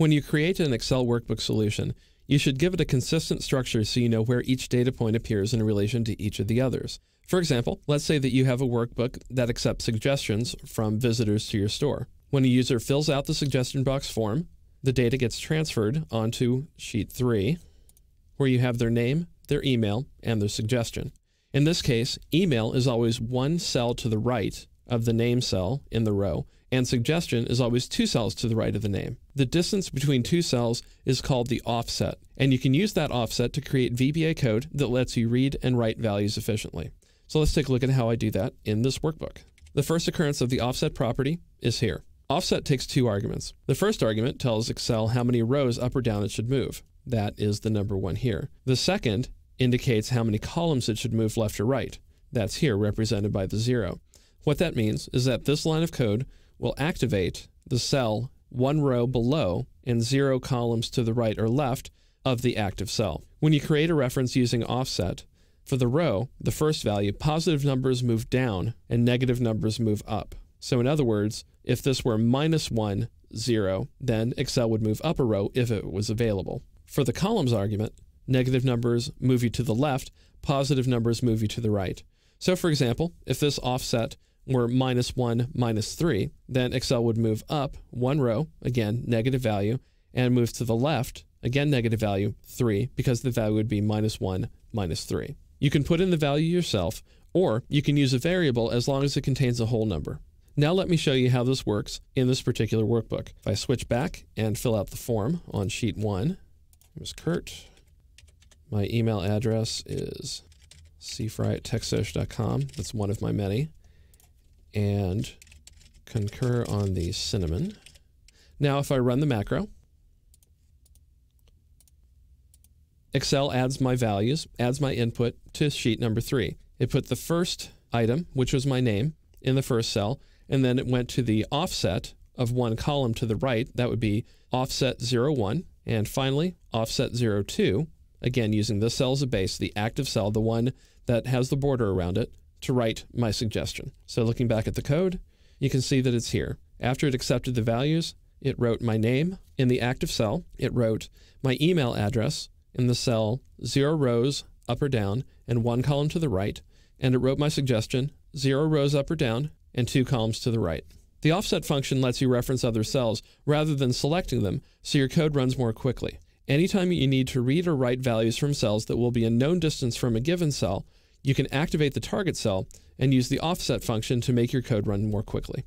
When you create an Excel workbook solution, you should give it a consistent structure so you know where each data point appears in relation to each of the others. For example, let's say that you have a workbook that accepts suggestions from visitors to your store. When a user fills out the suggestion box form, the data gets transferred onto sheet 3, where you have their name, their email, and their suggestion. In this case, email is always one cell to the right of the name cell in the row, and suggestion is always 2 cells to the right of the name. The distance between 2 cells is called the offset, and you can use that offset to create VBA code that lets you read and write values efficiently. So let's take a look at how I do that in this workbook. The first occurrence of the offset property is here. Offset takes 2 arguments. The first argument tells Excel how many rows up or down it should move. That is the number 1 here. The second indicates how many columns it should move left or right. That's here, represented by the 0. What that means is that this line of code will activate the cell 1 row below and 0 columns to the right or left of the active cell. When you create a reference using offset, for the row, the first value, positive numbers move down and negative numbers move up. So in other words, if this were -1, 0, then Excel would move up a row if it was available. For the columns argument, negative numbers move you to the left, positive numbers move you to the right. So for example, if this offset were -1, -3, then Excel would move up 1 row, again, negative value, and move to the left, again, negative value, 3, because the value would be -1, -3. You can put in the value yourself, or you can use a variable as long as it contains a whole number. Now let me show you how this works in this particular workbook. If I switch back and fill out the form on sheet 1, here's Kurt. My email address is cfry@techsoc.com. That's one of my many. And concur on the cinnamon. Now if I run the macro, Excel adds my values, adds my input to sheet number 3. It put the first item, which was my name, in the first cell, and then it went to the offset of 1 column to the right. That would be offset 01, and finally offset 02, again using this cell as a base, the active cell, the one that has the border around it, to write my suggestion. So looking back at the code, you can see that it's here. After it accepted the values, it wrote my name in the active cell. It wrote my email address in the cell 0 rows up or down and 1 column to the right, and it wrote my suggestion 0 rows up or down and 2 columns to the right. The offset function lets you reference other cells rather than selecting them, so your code runs more quickly. Anytime you need to read or write values from cells that will be a known distance from a given cell, you can activate the target cell and use the offset function to make your code run more quickly.